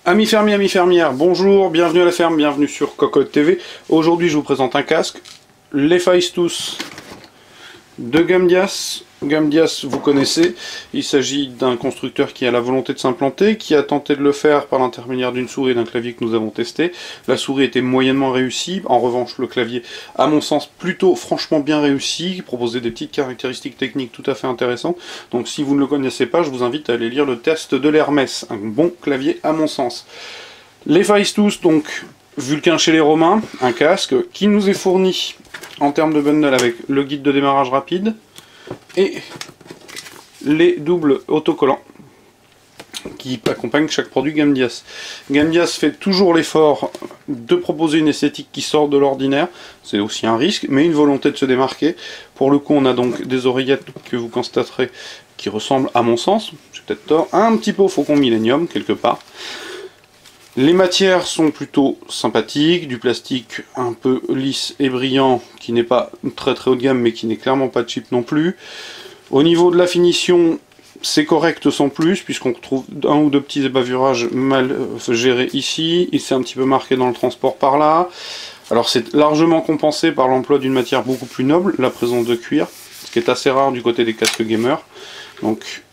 Amis fermiers, amis fermières, bonjour, bienvenue à la ferme, bienvenue sur Cocotte TV. Aujourd'hui je vous présente un casque, l'Hephaestus de Gamdias. Gamdias, vous connaissez, il s'agit d'un constructeur qui a la volonté de s'implanter, qui a tenté de le faire par l'intermédiaire d'une souris et d'un clavier que nous avons testé. La souris était moyennement réussie, en revanche le clavier, à mon sens, plutôt franchement bien réussi, proposait des petites caractéristiques techniques tout à fait intéressantes. Donc si vous ne le connaissez pas, je vous invite à aller lire le test de l'Hermès, un bon clavier à mon sens. L'Hephaestus, donc, Vulcain chez les Romains, un casque qui nous est fourni en termes de bundle avec le guide de démarrage rapide, et les doubles autocollants qui accompagnent chaque produit Gamdias. Gamdias fait toujours l'effort de proposer une esthétique qui sort de l'ordinaire, c'est aussi un risque, mais une volonté de se démarquer. Pour le coup, on a donc des oreillettes que vous constaterez qui ressemblent, à mon sens, j'ai peut-être tort, un petit peu au Faucon Millenium, quelque part. Les matières sont plutôt sympathiques, du plastique un peu lisse et brillant, qui n'est pas très haut de gamme, mais qui n'est clairement pas cheap non plus. Au niveau de la finition, c'est correct sans plus, puisqu'on retrouve un ou deux petits ébavurages mal gérés ici. Il s'est un petit peu marqué dans le transport par là. Alors c'est largement compensé par l'emploi d'une matière beaucoup plus noble, la présence de cuir, ce qui est assez rare du côté des casques gamers. Donc,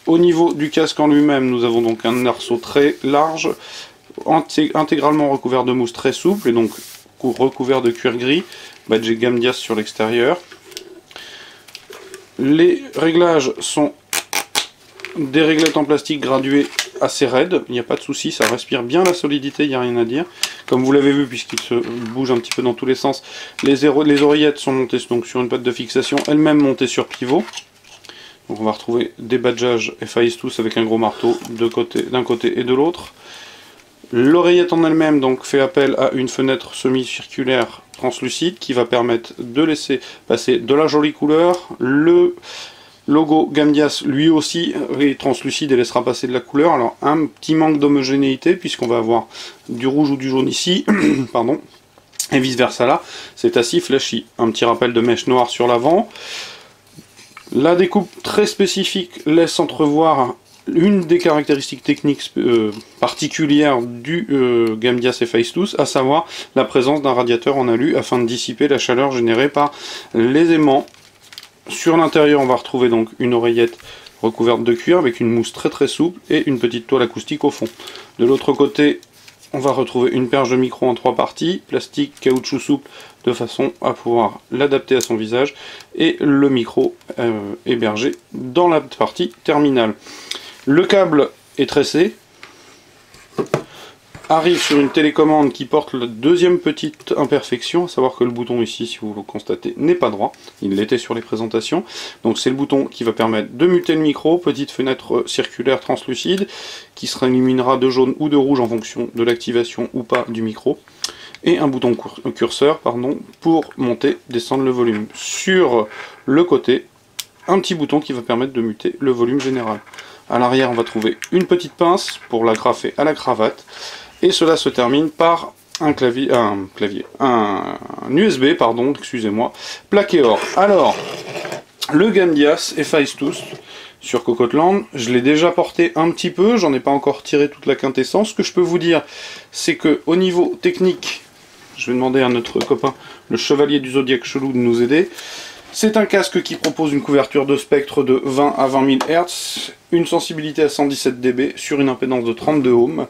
au niveau du casque en lui-même, nous avons donc un arceau très large, intégralement recouvert de mousse très souple et donc recouvert de cuir gris, badge Gamdias sur l'extérieur. Les réglages sont des réglettes en plastique graduées assez raides, il n'y a pas de souci, ça respire bien la solidité, il n'y a rien à dire. Comme vous l'avez vu, puisqu'il se bouge un petit peu dans tous les sens, les oreillettes sont montées donc sur une patte de fixation, elles-mêmes montées sur pivot. Donc on va retrouver des badgeages Hephaestus avec un gros marteau d'un côté et de l'autre. L'oreillette en elle-même donc fait appel à une fenêtre semi-circulaire translucide qui va permettre de laisser passer de la jolie couleur. Le logo Gamdias lui aussi est translucide et laissera passer de la couleur. Alors un petit manque d'homogénéité puisqu'on va avoir du rouge ou du jaune ici, pardon, et vice versa là, c'est assez flashy. Un petit rappel de mèche noire sur l'avant. La découpe très spécifique laisse entrevoir une des caractéristiques techniques particulières du Gamdias Hephaestus, à savoir la présence d'un radiateur en alu afin de dissiper la chaleur générée par les aimants. Sur l'intérieur, on va retrouver donc une oreillette recouverte de cuir avec une mousse très souple et une petite toile acoustique au fond. De l'autre côté, on va retrouver une perche de micro en 3 parties, plastique, caoutchouc souple, de façon à pouvoir l'adapter à son visage, et le micro hébergé dans la partie terminale. Le câble est tressé, arrive sur une télécommande qui porte la deuxième petite imperfection, à savoir que le bouton ici, si vous le constatez, n'est pas droit, il l'était sur les présentations. Donc c'est le bouton qui va permettre de muter le micro, petite fenêtre circulaire translucide, qui se illuminera de jaune ou de rouge en fonction de l'activation ou pas du micro. Et un bouton curseur pour monter, descendre le volume. Sur le côté, un petit bouton qui va permettre de muter le volume général. À l'arrière, on va trouver une petite pince pour l'agrafer à la cravate. Et cela se termine par un USB, pardon, excusez-moi, plaqué or. Alors, le Gamdias Hephaestus sur Cocotland, je l'ai déjà porté un petit peu, j'en ai pas encore tiré toute la quintessence. Ce que je peux vous dire, c'est que au niveau technique, je vais demander à notre copain, le chevalier du Zodiac Chelou, de nous aider. C'est un casque qui propose une couverture de spectre de 20 à 20 000 Hz, une sensibilité à 117 dB sur une impédance de 32 ohms.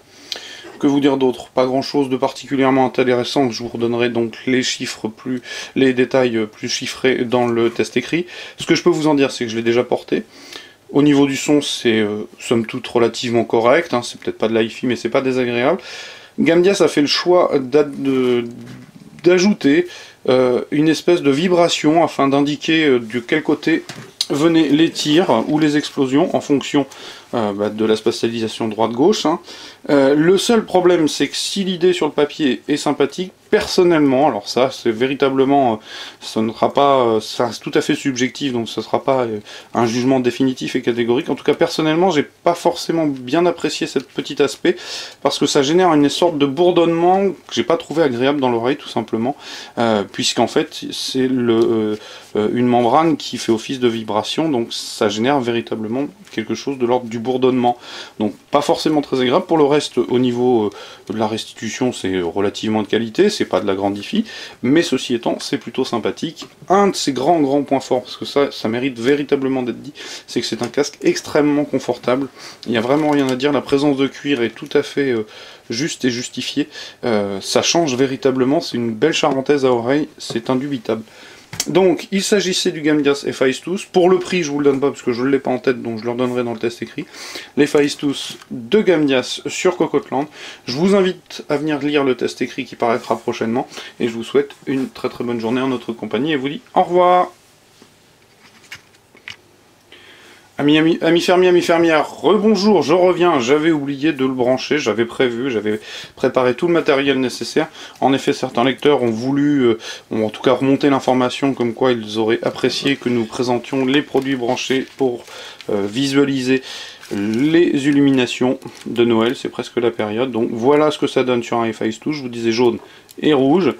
Que vous dire d'autre? Pas grand chose de particulièrement intéressant, je vous redonnerai donc les détails plus chiffrés dans le test écrit. Ce que je peux vous en dire, c'est que je l'ai déjà porté. Au niveau du son, c'est somme toute relativement correct, hein. C'est peut-être pas de l'hi-fi, mais c'est pas désagréable. Gamdias a fait le choix d'ajouter une espèce de vibration afin d'indiquer de quel côté venaient les tirs ou les explosions en fonction de la spatialisation droite-gauche. Hein. Le seul problème, c'est que si l'idée sur le papier est sympathique, personnellement, alors ça c'est véritablement, ça ne sera pas, ça reste tout à fait subjectif, donc ce ne sera pas un jugement définitif et catégorique. En tout cas personnellement, j'ai pas forcément bien apprécié cet petit aspect, parce que ça génère une sorte de bourdonnement que j'ai pas trouvé agréable dans l'oreille tout simplement, puisqu'en fait c'est une membrane qui fait office de vibration, donc ça génère véritablement quelque chose de l'ordre du bourdonnement, donc pas forcément très agréable. Pour le reste, au niveau de la restitution, c'est relativement de qualité, c'est pas de la grande hi-fi, mais ceci étant, c'est plutôt sympathique. Un de ses grands points forts, parce que ça mérite véritablement d'être dit, c'est que c'est un casque extrêmement confortable. Il n'y a vraiment rien à dire, la présence de cuir est tout à fait juste et justifiée. Ça change véritablement, c'est une belle charentaise à oreille, c'est indubitable. Donc, il s'agissait du Gamdias Hephaestus. Pour le prix, je vous le donne pas parce que je ne l'ai pas en tête, donc je le redonnerai dans le test écrit. L'Hephaestus de Gamdias sur Cocoteland. Je vous invite à venir lire le test écrit qui paraîtra prochainement. Et je vous souhaite une très très bonne journée en notre compagnie et vous dis au revoir. Amis fermiers, amis fermières, rebonjour, je reviens, j'avais oublié de le brancher, j'avais prévu, j'avais préparé tout le matériel nécessaire. En effet, certains lecteurs ont voulu, ont en tout cas remonté l'information comme quoi ils auraient apprécié que nous présentions les produits branchés pour visualiser les illuminations de Noël, c'est presque la période. Donc voilà ce que ça donne sur un Hephaestus, je vous disais jaune et rouge.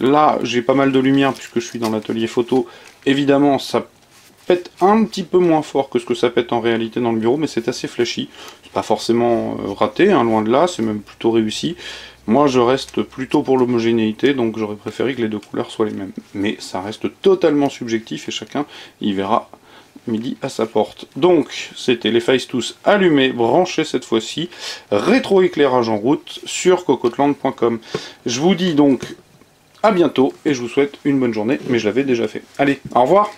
Là, j'ai pas mal de lumière puisque je suis dans l'atelier photo, évidemment ça pète un petit peu moins fort que ce que ça pète en réalité dans le bureau, mais c'est assez flashy. C'est pas forcément raté, hein, loin de là, c'est même plutôt réussi. Moi je reste plutôt pour l'homogénéité, donc j'aurais préféré que les deux couleurs soient les mêmes. Mais ça reste totalement subjectif et chacun y verra midi à sa porte. Donc c'était les Hephaestus allumés, branchés cette fois-ci, rétro-éclairage en route sur cocoteland.com. Je vous dis donc à bientôt et je vous souhaite une bonne journée, mais je l'avais déjà fait. Allez, au revoir!